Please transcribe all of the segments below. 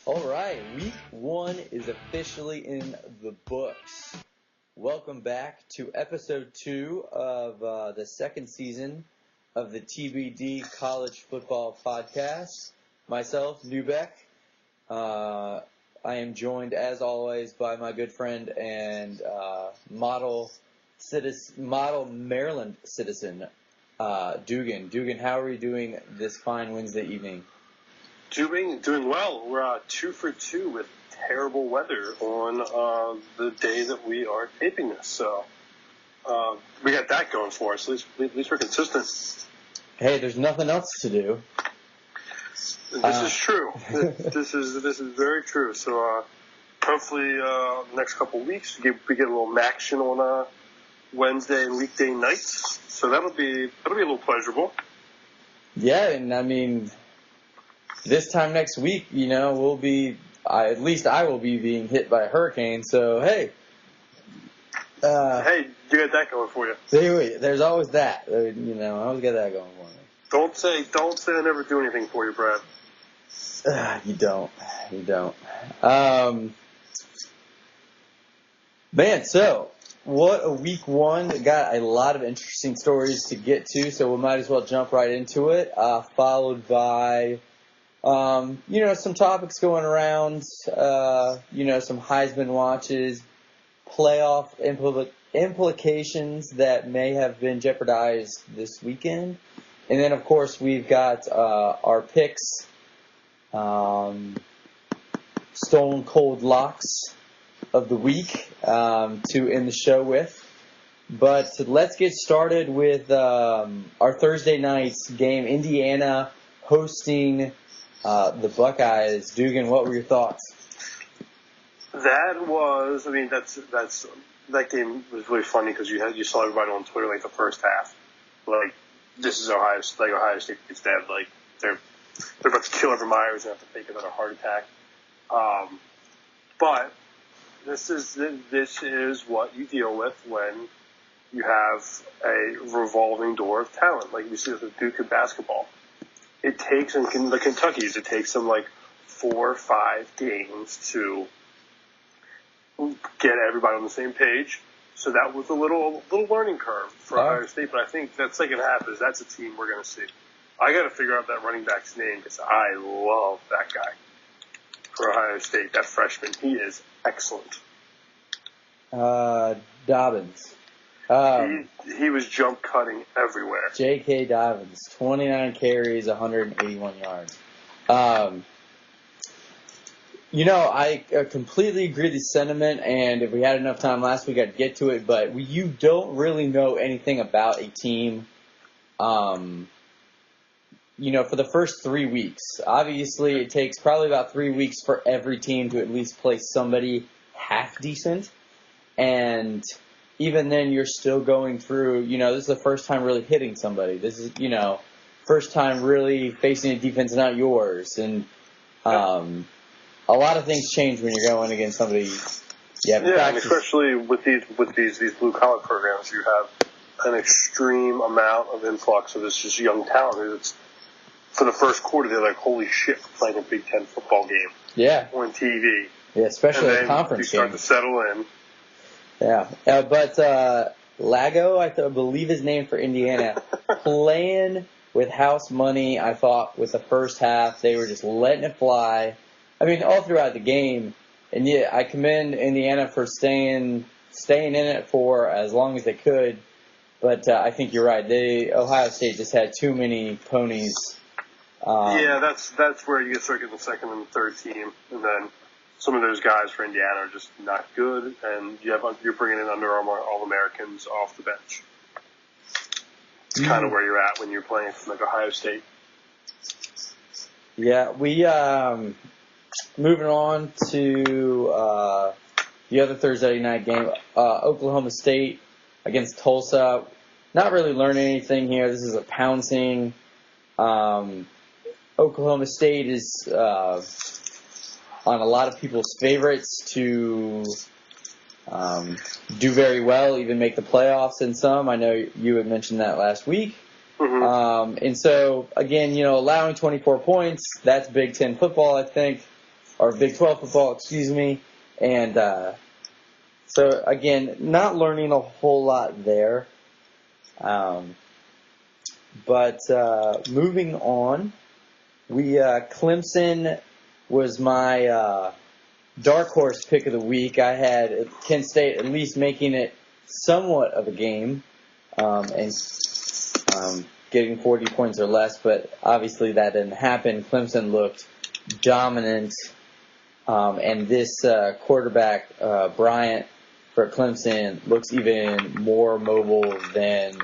All right, week 1 is officially in the books. Welcome back to episode 2 of the second season of the TBD College Football Podcast. Myself, Neubeck. I am joined, as always, by my good friend and model Maryland citizen, Dugan. Dugan, how are you doing this fine Wednesday evening? Doing well. We're 2 for 2 with terrible weather on the day that we are taping this. So we got that going for us. At least we're consistent. Hey, there's nothing else to do. This is true. This is very true. So hopefully the next couple of weeks we get a little action on Wednesday and weekday nights. So that'll be a little pleasurable. Yeah, and I mean, this time next week, we'll be, at least I will be being hit by a hurricane, so hey. Hey, you got that going for you. There's always that. I always got that going for me. Don't say I never do anything for you, Brad. You don't. Man, so what a week 1. Got a lot of interesting stories to get to, so we might as well jump right into it, followed by some topics going around, some Heisman watches, playoff implications that may have been jeopardized this weekend. And then, of course, we've got our picks, stone cold locks of the week to end the show with. But let's get started with our Thursday night's game, Indiana hosting the Buckeyes. Dugan, what were your thoughts? That game was really funny because you saw everybody on Twitter like the first half, like this is Ohio State is dead, like they're about to kill Urban Myers and have to fake another heart attack. But this is what you deal with when you have a revolving door of talent, like we see with Duke in basketball. It takes, in the Kentuckys, it takes them like 4 or 5 games to get everybody on the same page. So that was a little learning curve for Ohio State, but I think that second half that's a team we're going to see. I got to figure out that running back's name because I love that guy for Ohio State, that freshman. He is excellent. Dobbins. He was jump cutting everywhere. J.K. Dobbins, 29 carries, 181 yards. I completely agree with the sentiment, and if we had enough time last week, I'd get to it, but you don't really know anything about a team, for the first 3 weeks. Obviously, it takes probably about 3 weeks for every team to at least play somebody half decent, and even then, you're still going through, this is the first time really hitting somebody. This is, first time really facing a defense not yours. And a lot of things change when you're going against somebody you haven't practiced. And especially with these blue-collar programs, you have an extreme amount of influx of this just young talent. It's, for the first quarter, they're like, holy shit, we're playing a Big Ten football game on TV. Yeah, especially a conference game. You start to settle in. Yeah, but Lago, I believe his name for Indiana, playing with house money. I thought with the first half they were just letting it fly. I mean, all throughout the game, and yeah, I commend Indiana for staying in it for as long as they could. But I think you're right. Ohio State just had too many ponies. That's where you start getting the second and the third team, and then some of those guys for Indiana are just not good, and you're bringing in Under Armour All-Americans off the bench. It's kind of where you're at when you're playing from like Ohio State. Yeah, we moving on to the other Thursday night game, Oklahoma State against Tulsa. Not really learning anything here. This is a pouncing. Oklahoma State is on a lot of people's favorites to do very well, even make the playoffs in some. I know you had mentioned that last week. Mm-hmm. And so, again, allowing 24 points, that's Big Ten football, I think. or Big 12 football, excuse me. And so, again, not learning a whole lot there. But moving on, Clemson was my dark horse pick of the week. I had Kent State at least making it somewhat of a game and getting 40 points or less, but obviously that didn't happen. Clemson looked dominant, and this quarterback, Bryant, for Clemson, looks even more mobile than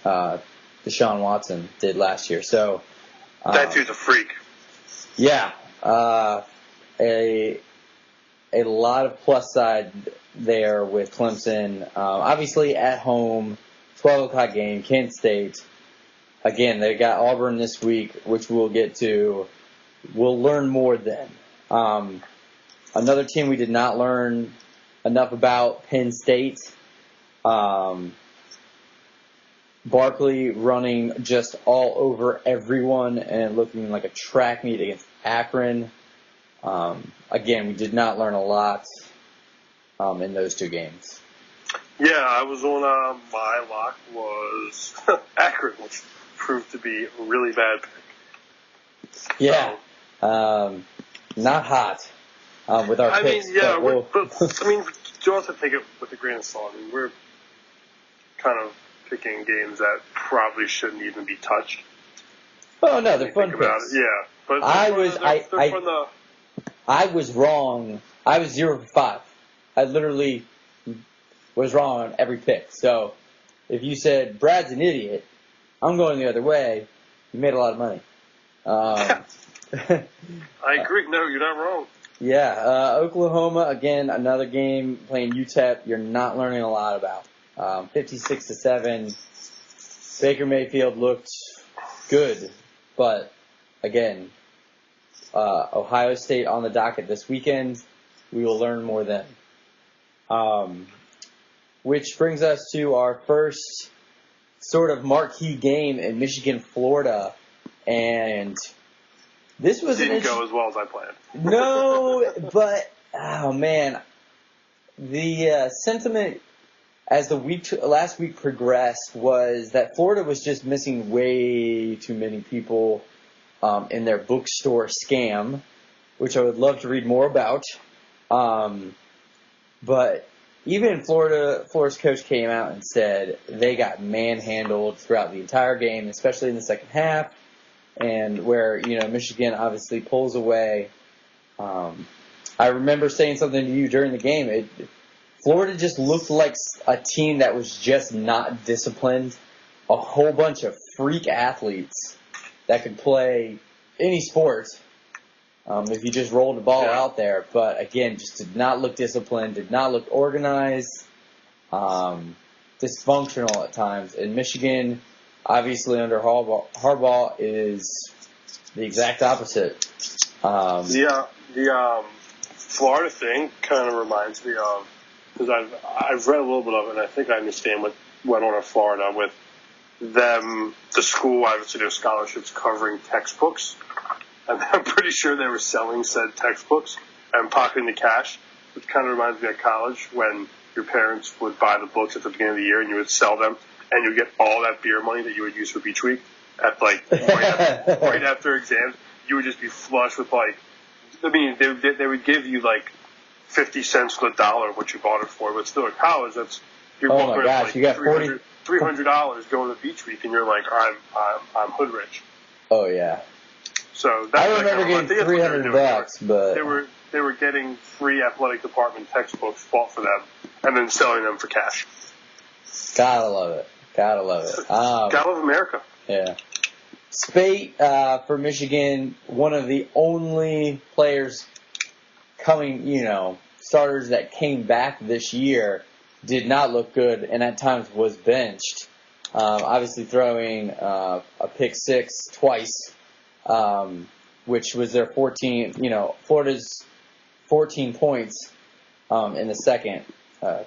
Deshaun Watson did last year. So that dude's a freak. Yeah. A lot of plus side there with Clemson. Obviously at home, 12 o'clock game, Kent State. Again, they got Auburn this week, which we'll get to. We'll learn more then. Another team we did not learn enough about, Penn State. Barkley running just all over everyone and looking like a track meet against Akron. Again, we did not learn a lot in those two games. Yeah, I was on my lock was Akron, which proved to be a really bad pick. Yeah, not hot with our picks. You also take it with a grain of salt. I mean, we're kind of picking games that probably shouldn't even be touched. Oh no, they're fun picks. Yeah, but I was wrong. I was 0 for 5. I literally was wrong on every pick. So if you said Brad's an idiot, I'm going the other way. You made a lot of money. I agree. No, you're not wrong. Yeah, Oklahoma again, another game playing UTEP. You're not learning a lot about. 56-7. Baker Mayfield looked good, but again, Ohio State on the docket this weekend. We will learn more then. Which brings us to our first sort of marquee game in Michigan, Florida, and this was didn't go as well as I planned. No, but oh man, the sentiment as the last week progressed was that Florida was just missing way too many people in their bookstore scam, which I would love to read more about. But even Florida's coach came out and said they got manhandled throughout the entire game, especially in the second half, and where Michigan obviously pulls away. I remember saying something to you during the game. Florida just looked like a team that was just not disciplined. A whole bunch of freak athletes that could play any sport if you just rolled the ball out there. But again, just did not look disciplined, did not look organized, dysfunctional at times. And Michigan, obviously under Harbaugh, is the exact opposite. The Florida thing kind of reminds me of, because I've read a little bit of it, and I think I understand what went on in Florida with them. The school, obviously, their scholarships covering textbooks, and I'm pretty sure they were selling said textbooks and pocketing the cash, which kind of reminds me of college when your parents would buy the books at the beginning of the year and you would sell them, and you would get all that beer money that you would use for beach week at right after exams. You would just be flush with they would give you 50 cents to the dollar what you bought it for, but still at college, that's you're oh my gosh, you got $300 going to beach week, and you're like, I'm hood rich. Oh yeah. So I remember getting $300, but they were getting free athletic department textbooks bought for them, and then selling them for cash. Gotta love it. Gotta love America. Yeah. Spate for Michigan, one of the only players coming, starters that came back this year, did not look good and at times was benched. Obviously throwing a pick six twice, which was their Florida's 14 points in the second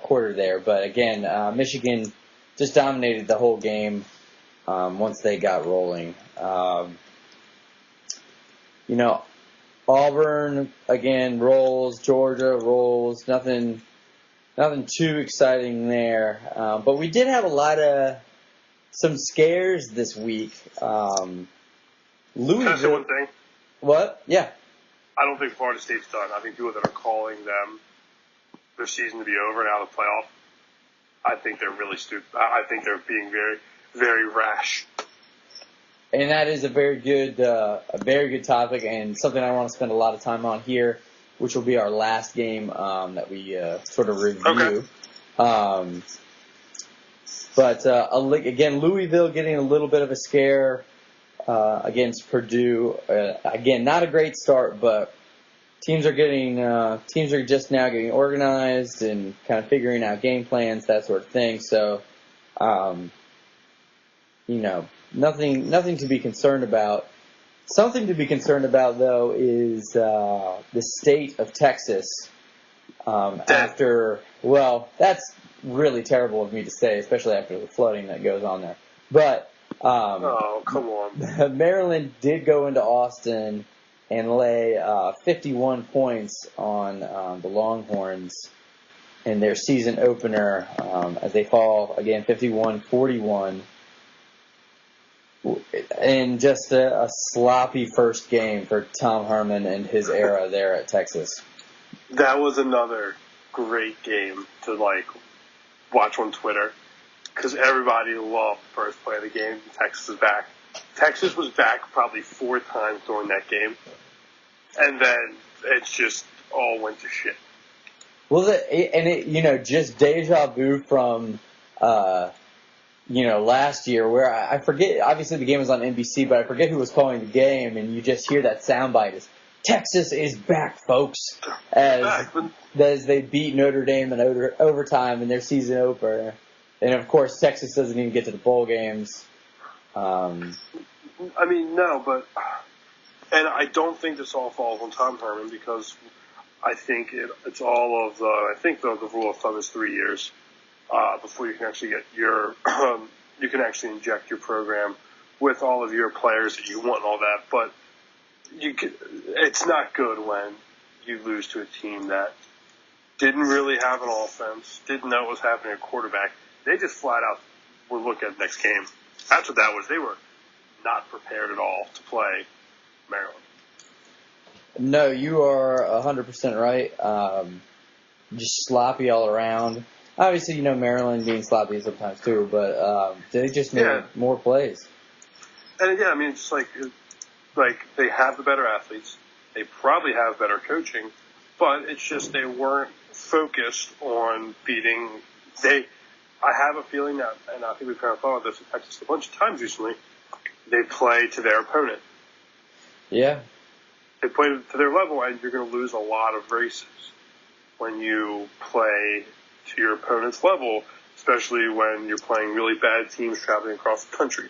quarter there. But again, Michigan just dominated the whole game once they got rolling. Auburn again rolls, Georgia rolls. Nothing too exciting there. But we did have some scares this week. Louisville. Can I say one thing? What? Yeah. I don't think Florida State's done. I think people that are calling their season to be over and out of the playoff, I think they're really stupid. I think they're being very, very rash. And that is a very good topic, and something I want to spend a lot of time on here, which will be our last game that we sort of review. Okay. But again, Louisville getting a little bit of a scare against Purdue. Again, not a great start, but teams are just now getting organized and kind of figuring out game plans, that sort of thing. So, nothing to be concerned about. Something to be concerned about, though, is the state of Texas. That's really terrible of me to say, especially after the flooding that goes on there. But oh, come on. Maryland did go into Austin and lay 51 points on the Longhorns in their season opener as they fall, again, 51-41. And just a sloppy first game for Tom Herman and his era there at Texas. That was another great game to watch on Twitter because everybody loved the first play of the game. Texas is back. Texas was back probably 4 times during that game, and then it just all went to shit. Well, just deja vu from last year where I forget, obviously the game was on NBC, but I forget who was calling the game, and you just hear that soundbite is, Texas is back, folks, as they beat Notre Dame in overtime in their season opener. And, of course, Texas doesn't even get to the bowl games. No, but and I don't think this all falls on Tom Herman because I think it's all of the rule of thumb is 3 years. Before you can actually get you can actually inject your program with all of your players that you want and all that. But it's not good when you lose to a team that didn't really have an offense, didn't know what was happening at quarterback. They just flat out were looking at the next game. That's what that was. They were not prepared at all to play Maryland. No, you are 100% right. Just sloppy all around. Obviously, Maryland being sloppy sometimes too, but they just made more plays. And again, it's just like they have the better athletes. They probably have better coaching, but it's just they weren't focused on beating. I have a feeling that, and I think we've kind of thought of this in Texas a bunch of times recently, they play to their opponent. Yeah. They play to their level, and you're going to lose a lot of races when you play to your opponent's level, especially when you're playing really bad teams traveling across the country.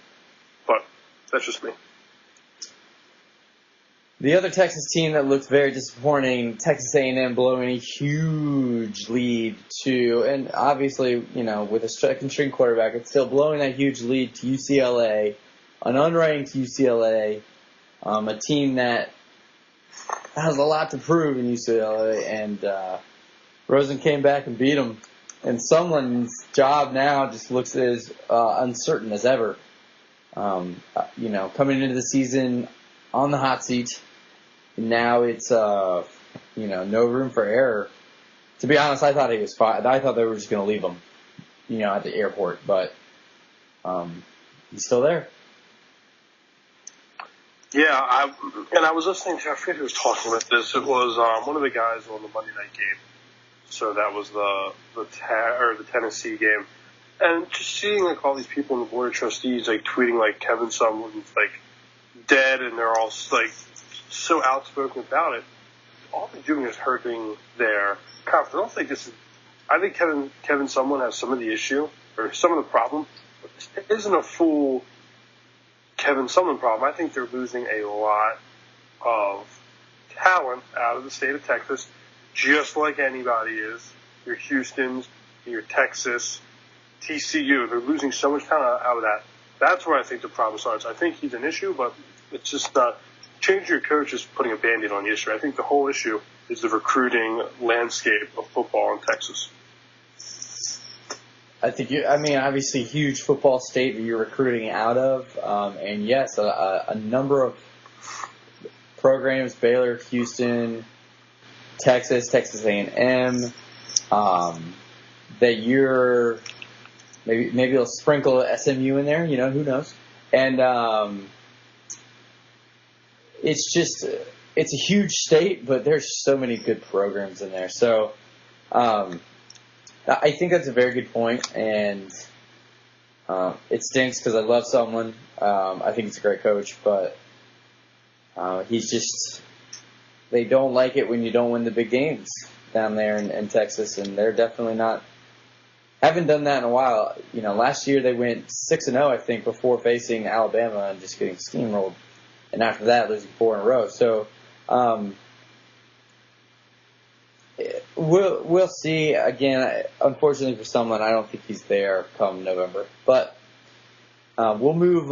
But that's just me. The other Texas team that looked very disappointing, Texas A&M blowing a huge lead to, and obviously, with a second-string quarterback, it's still blowing that huge lead to UCLA, an unranked UCLA, a team that has a lot to prove in UCLA, and Rosen came back and beat them. And Sumlin's job now just looks as uncertain as ever. Coming into the season on the hot seat, now it's no room for error. To be honest, I thought he was fine. I thought they were just going to leave him, at the airport. But he's still there. Yeah, I was listening to, I forget who was talking about this. It was one of the guys on the Monday night game. So that was the Tennessee game. And just seeing all these people on the board of trustees tweeting Kevin Sumlin's dead, and they're all so outspoken about it. All they're doing is hurting their confidence. I think Kevin Sumlin has some of the issue or some of the problem. But this isn't a full Kevin Sumlin problem. I think they're losing a lot of talent out of the state of Texas, just like anybody is. Your Houstons, your Texas, TCU. They're losing so much talent out of that. That's where I think the problem starts. I think he's an issue, but it's just changing your coach is putting a Band-Aid on the issue. I think the whole issue is the recruiting landscape of football in Texas. I think obviously huge football state that you're recruiting out of. And yes, a number of programs, Baylor, Houston, Texas A&M, that you're maybe they'll sprinkle SMU in there, who knows? And it's a huge state, but there's so many good programs in there. So I think that's a very good point, and it stinks because I love someone. I think he's a great coach, but they don't like it when you don't win the big games down there in Texas, and they're definitely haven't done that in a while. Last year they went 6-0, I think, before facing Alabama and just getting steamrolled, and after that losing 4 in a row. So we'll see. Again, unfortunately for someone, I don't think he's there come November, but we'll move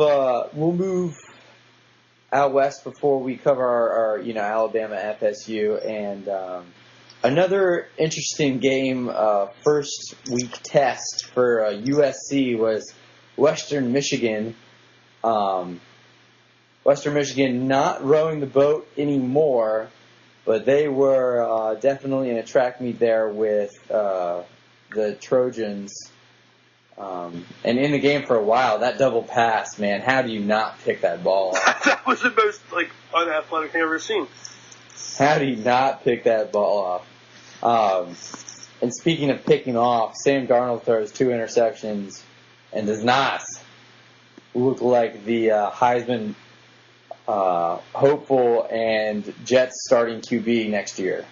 out west before we cover our Alabama FSU, and another interesting game, first week test for USC was Western Michigan. Western Michigan not rowing the boat anymore, but they were definitely in a track meet there with the Trojans. And in the game for a while, that double pass, man, how do you not pick that ball off? That was the most unathletic thing I've ever seen. How do you not pick that ball off? And speaking of picking off, Sam Darnold throws 2 interceptions and does not look like the Heisman hopeful and Jets starting QB next year.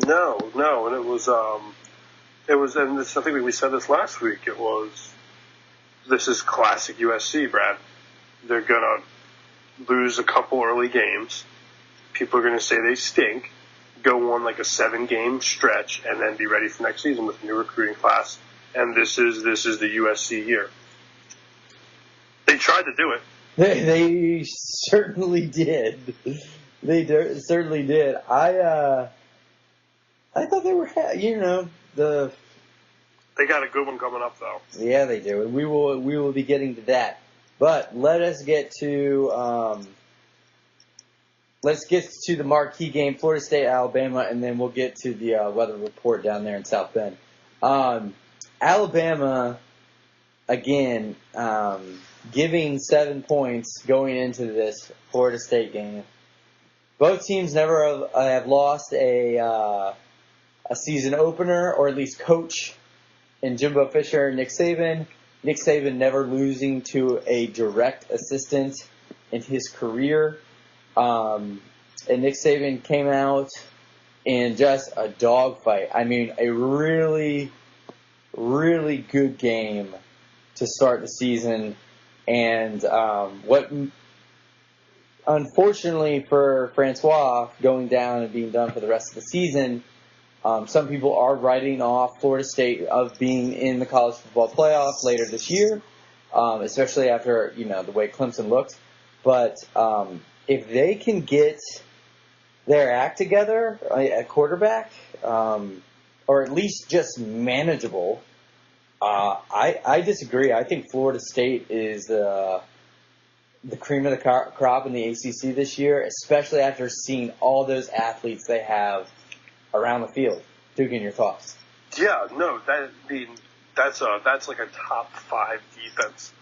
No, and it was, and this, I think we said this last week. This is classic USC, Brad. They're gonna lose a couple early games. People are gonna say they stink. Go on like a 7-game stretch, and then be ready for next season with a new recruiting class. And this is the USC year. They tried to do it. They certainly did. Certainly did. I thought they were, They got a good one coming up, though. Yeah, they do. We will be getting to that. But let us get to the marquee game, Florida State, Alabama, and then we'll get to the weather report down there in South Bend. Alabama, again, giving 7 points going into this Florida State game. Both teams never have lost a season opener, or at least coach in Jimbo Fisher and Nick Saban. Nick Saban never losing to a direct assistant in his career. And Nick Saban came out in just a dogfight. I mean, a really, really good game to start the season. And what, unfortunately for Francois, going down and being done for the rest of the season, some people are writing off Florida State of being in the college football playoff later this year, especially after, the way Clemson looked. But if they can get their act together at quarterback, or at least just manageable, I disagree. I think Florida State is the cream of the crop in the ACC this year, especially after seeing all those athletes they have around the field. Dugan, your thoughts? Yeah, no, that's like a top 5 defense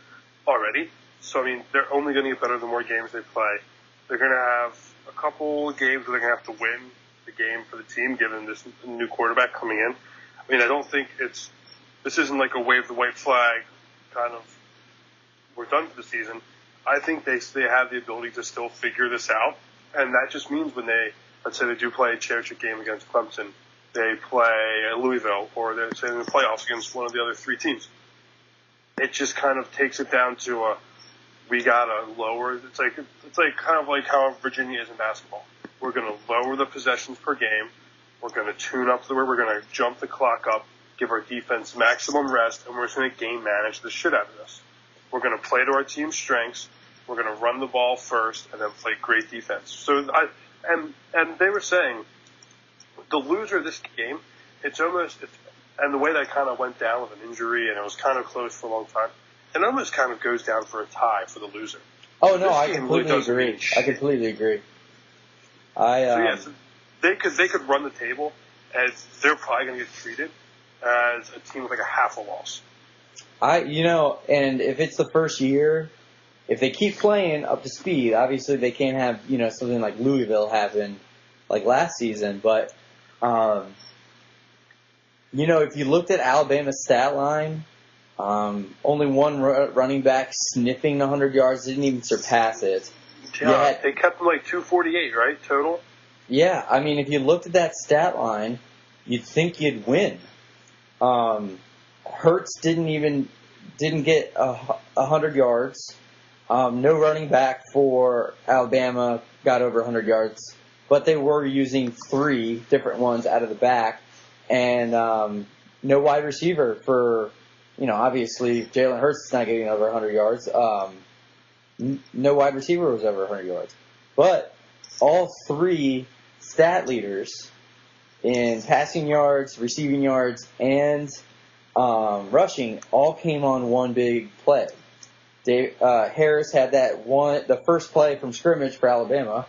already. So, they're only going to get better the more games they play. They're going to have a couple games where they're going to have to win the game for the team, given this new quarterback coming in. I don't think this isn't like a wave the white flag kind of, we're done for the season. I think they have the ability to still figure this out. And that just means when let's say they do play a championship game against Clemson, they play Louisville, or they're in the playoffs against one of the other 3 teams. It just kind of takes it down to we gotta lower. It's like kind of like how Virginia is in basketball. We're gonna lower the possessions per game. We're gonna tune up we're gonna jump the clock up, give our defense maximum rest, and we're just gonna game manage the shit out of this. We're gonna play to our team's strengths, We're going to run the ball first and then play great defense. So and they were saying the loser of this game, and the way that kind of went down with an injury and it was kind of close for a long time, it almost kind of goes down for a tie for the loser. Oh, no, I completely agree. I completely agree. They could run the table, and they're probably going to get treated as a team with like a half a loss. And if it's the first year, if they keep playing up to speed, obviously they can't have, something like Louisville happen like last season. But, if you looked at Alabama's stat line, only one running back sniffing 100 yards, didn't even surpass it. Yeah, they kept them like 248, right, total? Yeah, I mean, if you looked at that stat line, you'd think you'd win. Hurts didn't get 100 yards. No running back for Alabama got over 100 yards, but they were using 3 different ones out of the back, and no wide receiver for, obviously Jalen Hurts is not getting over 100 yards. No wide receiver was over 100 yards, but all 3 stat leaders in passing yards, receiving yards, and rushing all came on one big play. Harris had the first play from scrimmage for Alabama,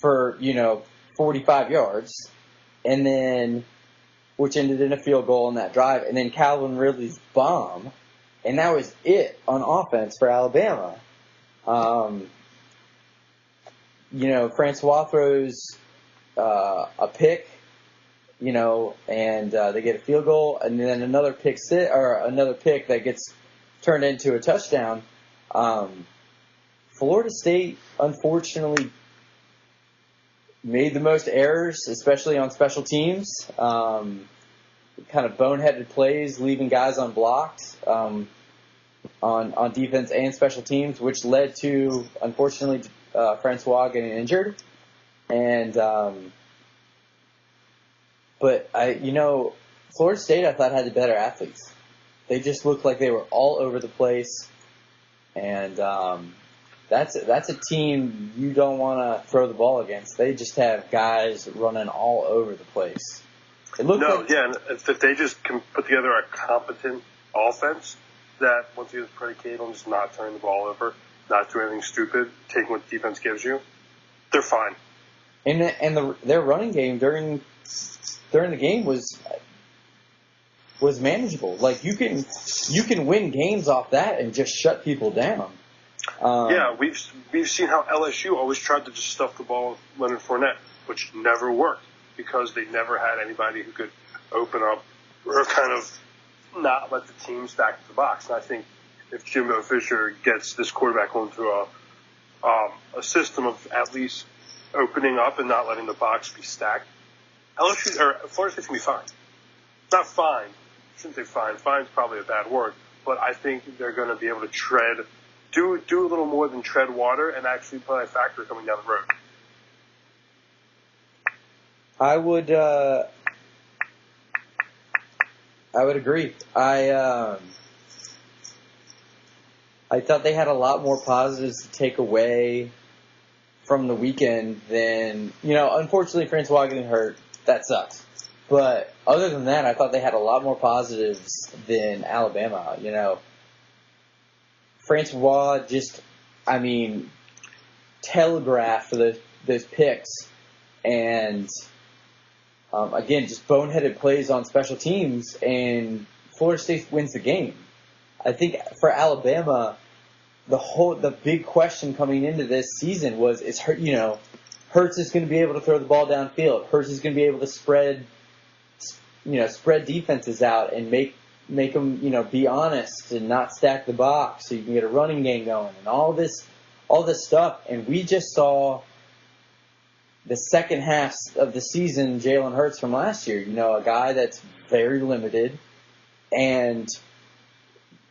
for 45 yards, and then which ended in a field goal on that drive, and then Calvin Ridley's bomb, and that was it on offense for Alabama. Francois throws a pick, and they get a field goal, and then another pick that gets turned into a touchdown. Florida State, unfortunately, made the most errors, especially on special teams. Kind of boneheaded plays, leaving guys unblocked on defense and special teams, which led to, unfortunately, Francois getting injured. And but Florida State, I thought, had the better athletes. They just looked like they were all over the place, and that's a team you don't want to throw the ball against. They just have guys running all over the place. And if they just can put together a competent offense that once again is predicated on just not turning the ball over, not doing anything stupid, taking what the defense gives you, they're fine. And their running game during the game was manageable. Like you can win games off that and just shut people down. We've seen how LSU always tried to just stuff the ball with Leonard Fournette, which never worked because they never had anybody who could open up or kind of not let the team stack the box. And I think if Jimbo Fisher gets this quarterback onto a system of at least opening up and not letting the box be stacked, Florida State's gonna be fine. Not fine. I shouldn't say fine. Fine's probably a bad word, but I think they're going to be able to do a little more than tread water and actually play a factor coming down the road. I would agree. I thought they had a lot more positives to take away from the weekend than, unfortunately Francois getting hurt, that sucks. But other than that, I thought they had a lot more positives than Alabama. Francois telegraphed those picks, and again, just boneheaded plays on special teams, and Florida State wins the game. I think for Alabama, the big question coming into this season was, Hurts is going to be able to throw the ball downfield. Hurts is going to be able to spread defenses out and make them, be honest and not stack the box so you can get a running game going and all this stuff. And we just saw the second half of the season Jalen Hurts from last year, a guy that's very limited and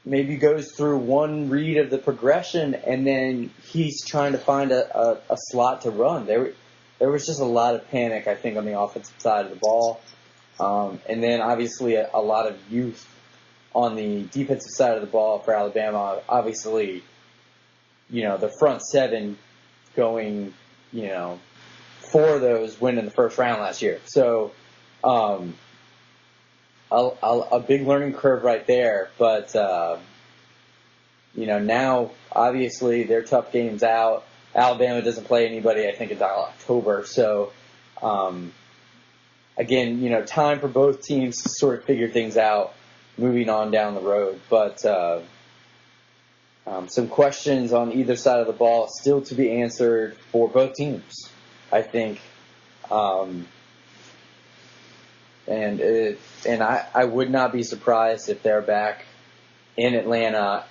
maybe goes through one read of the progression and then he's trying to find a slot to run. There was just a lot of panic, I think, on the offensive side of the ball. And then obviously a lot of youth on the defensive side of the ball for Alabama. Obviously, the front seven going, 4 of those win in the first round last year. So, a big learning curve right there. But, now obviously they're tough games out. Alabama doesn't play anybody, I think, until October. So, again, time for both teams to sort of figure things out moving on down the road. But some questions on either side of the ball still to be answered for both teams, I think. And I would not be surprised if they're back in Atlanta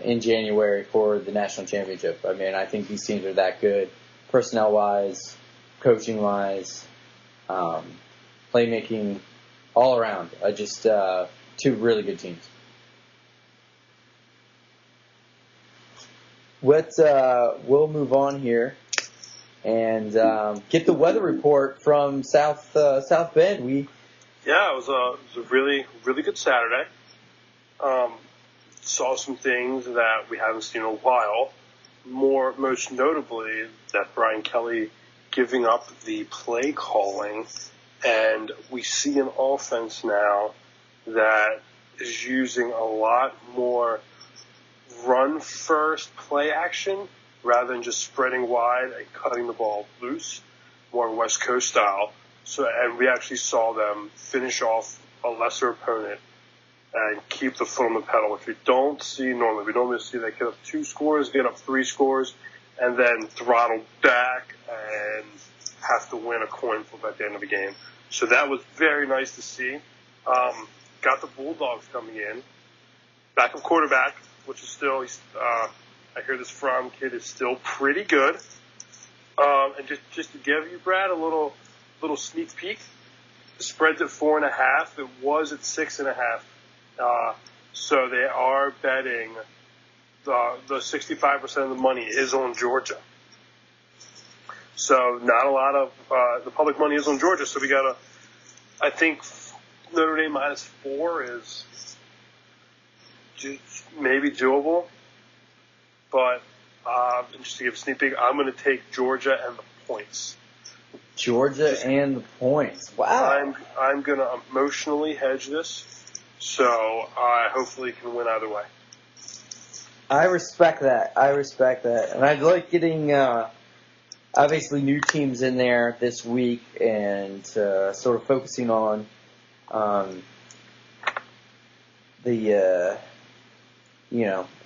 in January for the national championship. I mean, I think these teams are that good, personnel-wise, coaching-wise, playmaking, all around. Just 2 really good teams. We'll move on here and get the weather report from South Bend. Yeah, it was a really, really good Saturday. Saw some things that we haven't seen in a while. Most notably, that Brian Kelly giving up the play calling, and we see an offense now that is using a lot more run first play action rather than just spreading wide and cutting the ball loose, more West Coast style. So, and we actually saw them finish off a lesser opponent and keep the foot on the pedal, which we don't see normally. We normally see they get up 2 scores, get up 3 scores, and then throttle back and have to win a coin flip at the end of the game. So that was very nice to see. Got the Bulldogs coming in. Backup quarterback, which is still, I hear this Fromm kid is still pretty good. And just to give you, Brad, a little sneak peek, the spread's at 4.5. It was at 6.5. So they are betting the 65% of the money is on Georgia. So not a lot of the public money is on Georgia. So we got I think Notre Dame -4 is maybe doable. But just to give a sneak peek, I'm going to take Georgia and the points. Georgia and the points. Wow. I'm going to emotionally hedge this, so I hopefully can win either way. I respect that. And I like getting obviously new teams in there this week and sort of focusing on the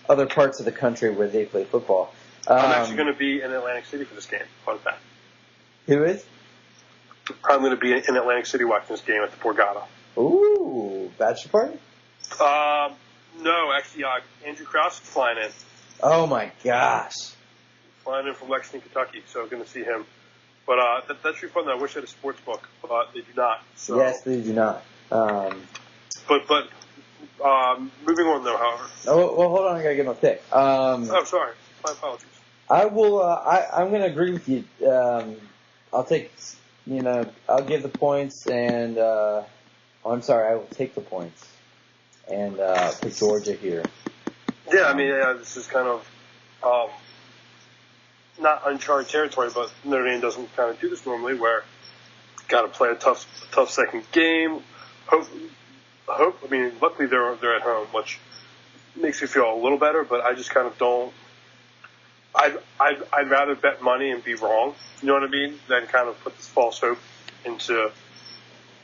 other parts of the country where they play football. I'm actually going to be in Atlantic City for this game. Fun fact. Who is? I'm going to be in Atlantic City watching this game at the Borgata. Ooh, bachelor party? No, actually, Andrew Krause is flying in. Oh my gosh. Flying in from Lexington, Kentucky, so I'm going to see him. But that should be fun. I wish I had a sports book, but they do not. So. Yes, they do not. But moving on though, however. Oh, well, hold on. I gotta get my pick. Sorry. My apologies. I will. I'm gonna agree with you. I'll take. I'll give the points, and I'm sorry. I will take the points, and pick Georgia here. Yeah, I mean, this is kind of not uncharted territory, but Notre Dame doesn't kind of do this normally, where got to play a tough second game. I mean, luckily they're at home, which makes me feel a little better. But I just kind of don't. I'd rather bet money and be wrong, you know what I mean, than kind of put this false hope into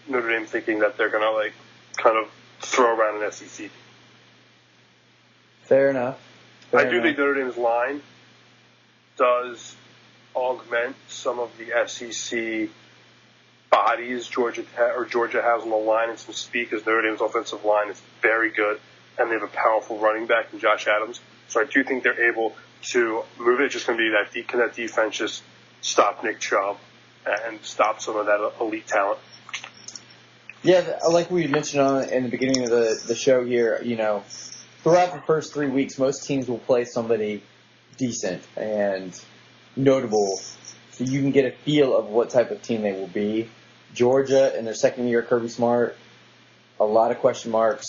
Notre Dame thinking that they're gonna kind of throw around an SEC. Fair enough. I do think Notre Dame's line does augment some of the SEC bodies Georgia has on the line and some speed, because Notre Dame's offensive line is very good, and they have a powerful running back in Josh Adams. So I do think they're able to move it. It's just going to be that defense just stop Nick Chubb and stop some of that elite talent. Yeah, like we mentioned in the beginning of the show here, throughout the first 3 weeks, most teams will play somebody decent and notable, so you can get a feel of what type of team they will be. Georgia, in their second year, Kirby Smart, a lot of question marks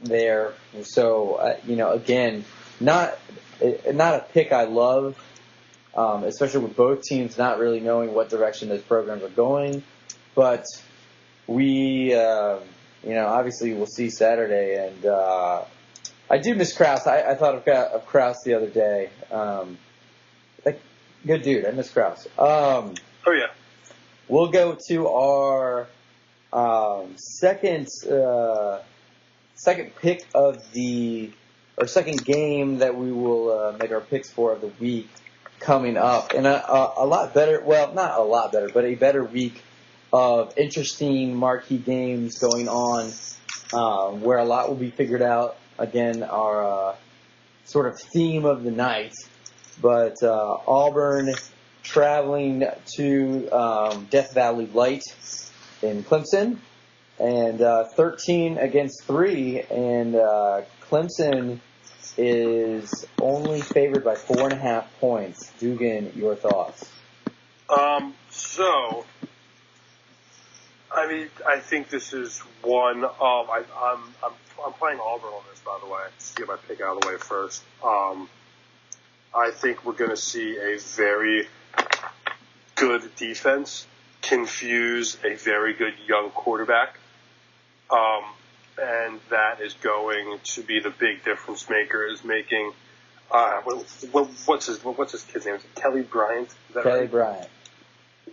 there. So, again, not a pick I love, especially with both teams not really knowing what direction those programs are going. But we, obviously we'll see Saturday, and I do miss Krause. I thought of Krause the other day. Good dude. I miss Krause. Oh yeah. We'll go to our second pick second game that we will make our picks for of the week coming up, and a lot better. Well, not a lot better, but a better week of interesting marquee games going on, where a lot will be figured out. Again, our sort of theme of the night, but Auburn traveling to Death Valley Light in Clemson, and 13 against 3, and Clemson is only favored by 4.5 points. Dugan, your thoughts? I think this is one. I'm playing Auburn on this, by the way. Just to get my pick out of the way first. I think we're going to see a very good defense confuse a very good young quarterback. And that is going to be the big difference maker, is making, what's his kid's name? Is it Kelly Bryant? Is that Kelly right? Bryant.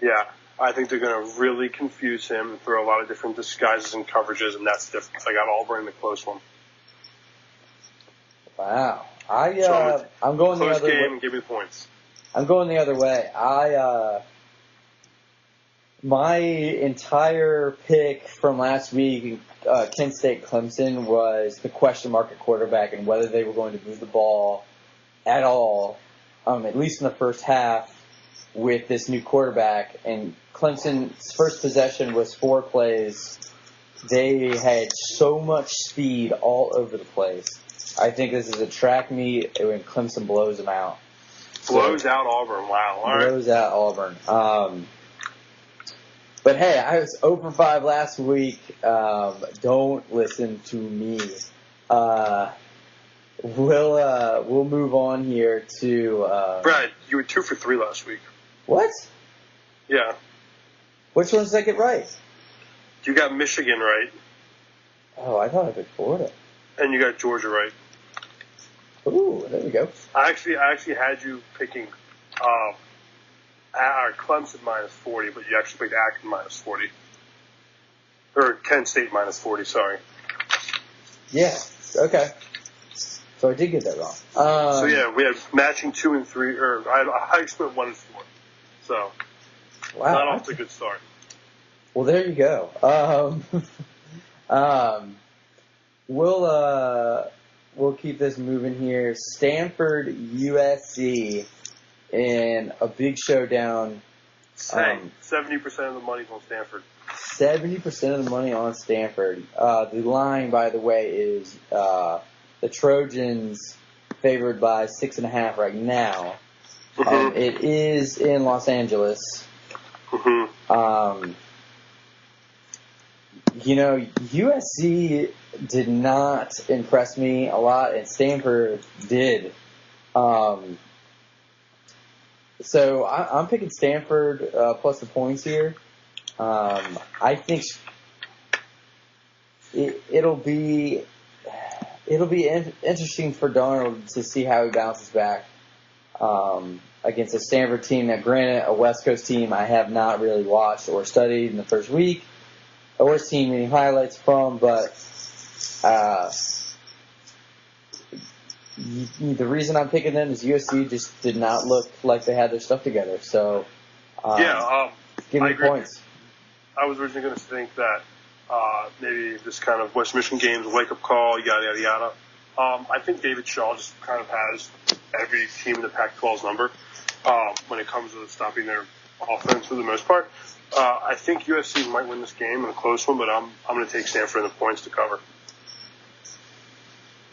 Yeah. I think they're going to really confuse him and throw a lot of different disguises and coverages, and that's the difference. I got Auburn in the close one. Wow. I'm going the other way. Close game and give me the points. I'm going the other way. My entire pick from last week, Kent State Clemson, was the question mark at quarterback and whether they were going to move the ball at all, at least in the first half, with this new quarterback. And Clemson's first possession was 4 plays. They had so much speed all over the place. I think this is a track meet when Clemson blows them out. Blows out Auburn. Wow. All right. Blows out Auburn. But hey, I was 0 for 5 last week. Don't listen to me. We'll move on here to Brad, you were 2 for 3 last week. What? Yeah. Which ones did I get right? You got Michigan right. Oh, I thought I picked Florida. And you got Georgia right. Ooh, there we go. I actually had you picking Clemson minus 40, but you actually picked Akron minus 40. Or Kent State minus 40, sorry. Yeah, okay. So I did get that wrong. So yeah, we had matching 2 and 3, or I split 1 and 4. So, wow, not off to a good start. Well, there you go. We'll keep this moving here. Stanford, USC, in a big showdown. 70% of the money's on Stanford. 70% of the money on Stanford. The line, by the way, is the Trojans favored by 6.5 right now. Mm-hmm. It is in Los Angeles. Mm-hmm. USC did not impress me a lot, and Stanford did. So I'm picking Stanford plus the points here. I think it'll be interesting for Darnold to see how he bounces back against a Stanford team. Now, granted, a West Coast team I have not really watched or studied in the first week or seen any highlights from, but the reason I'm picking them is USC just did not look like they had their stuff together. So, give me points. I was originally going to think that maybe this kind of West Michigan game's a wake-up call, yada, yada, yada. I think David Shaw just kind of has every team in the Pac-12's number when it comes to stopping their offense for the most part. I think USC might win this game in a close one, but I'm going to take Stanford in the points to cover.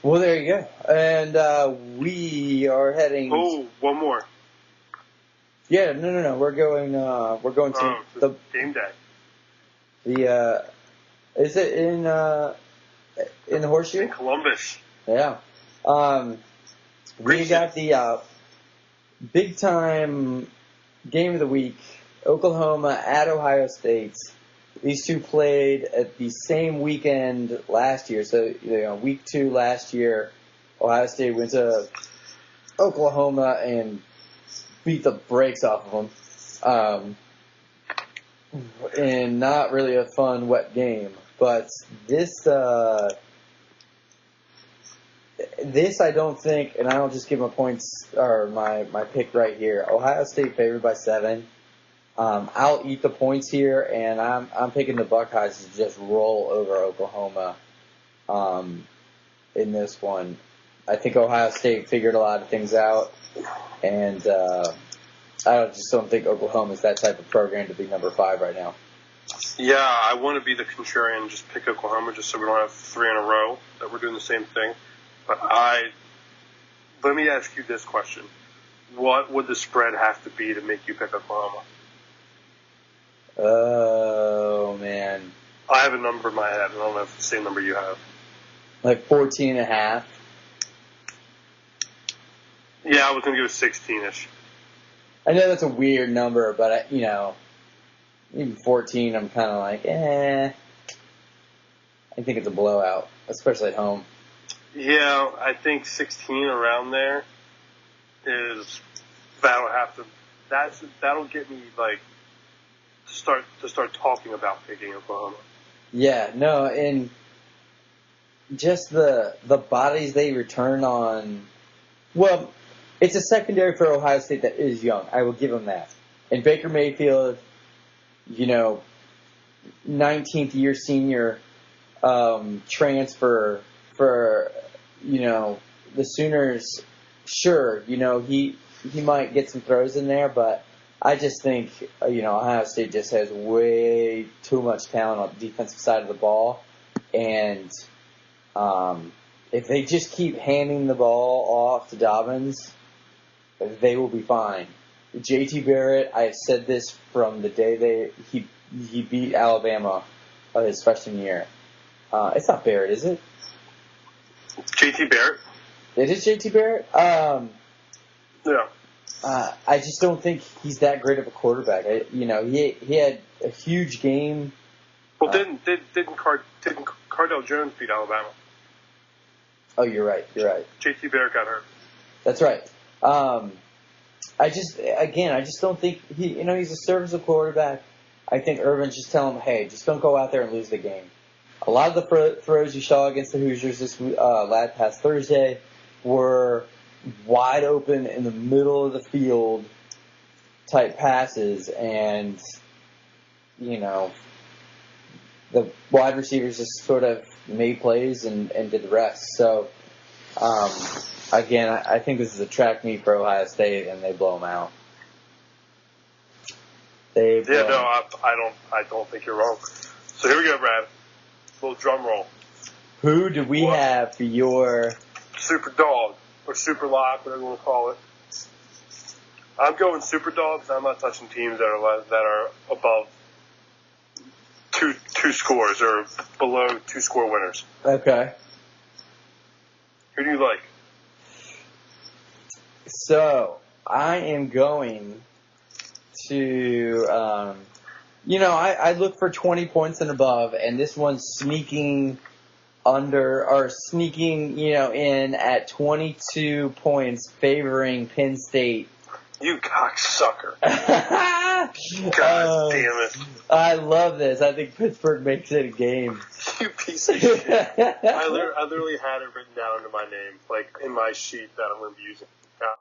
Well, there you go. And we are heading. Oh, one more. Yeah, no. We're going to the game day. Is it in the Horseshoe? In Columbus. Yeah. We got the big time game of the week. Oklahoma at Ohio State. These two played at the same weekend last year. So, week 2 last year, Ohio State went to Oklahoma and beat the brakes off of them. And not really a fun, wet game. But this I don't think, and I don't just give my points or my pick right here. Ohio State favored by 7. I'll eat the points here, and I'm picking the Buckeyes to just roll over Oklahoma in this one. I think Ohio State figured a lot of things out, and I just don't think Oklahoma is that type of program to be number 5 right now. Yeah, I want to be the contrarian and just pick Oklahoma just so we don't have 3 in a row that we're doing the same thing. But let me ask you this question. What would the spread have to be to make you pick Oklahoma? Oh, man. I have a number in my head. I don't know if it's the same number you have. Like 14.5? Yeah, I was going to go 16-ish. I know that's a weird number, but, even 14, I'm kind of like, I think it's a blowout, especially at home. Yeah, I think 16 around there is that'll get me to start talking about picking Oklahoma. Yeah, no, and just the bodies they return on. Well, it's a secondary for Ohio State that is young. I will give them that. And Baker Mayfield, 19th year senior transfer for the Sooners. Sure, he might get some throws in there, but I just think Ohio State just has way too much talent on the defensive side of the ball, and if they just keep handing the ball off to Dobbins, they will be fine. J.T. Barrett, I have said this from the day he beat Alabama his freshman year. It's not Barrett, is it? J.T. Barrett? It is J.T. Barrett? Yeah. I just don't think he's that great of a quarterback. He had a huge game. Well, didn't Cardell Jones beat Alabama? Oh, you're right. J.T. Barrett got hurt. That's right. I just don't think he's a serviceable quarterback. I think Urban's just telling him, hey, just don't go out there and lose the game. A lot of the throws you saw against the Hoosiers this past Thursday were wide open in the middle of the field type passes, and the wide receivers just sort of made plays and did the rest. So again, I think this is a track meet for Ohio State, and they blow them out. I don't think you're wrong. So here we go, Brad. Little drum roll. Who do we have for your super dog or super lock, whatever you want to call it? I'm going super dog because I'm not touching teams that are above two scores or below 2 score winners. Okay. Who do you like? So I am going to, I look for 20 points and above, and this one's sneaking in at 22 points, favoring Penn State. You cocksucker. God damn it. I love this. I think Pittsburgh makes it a game. You piece of shit. I literally had it written down under my name, like in my sheet that I'm going to be using.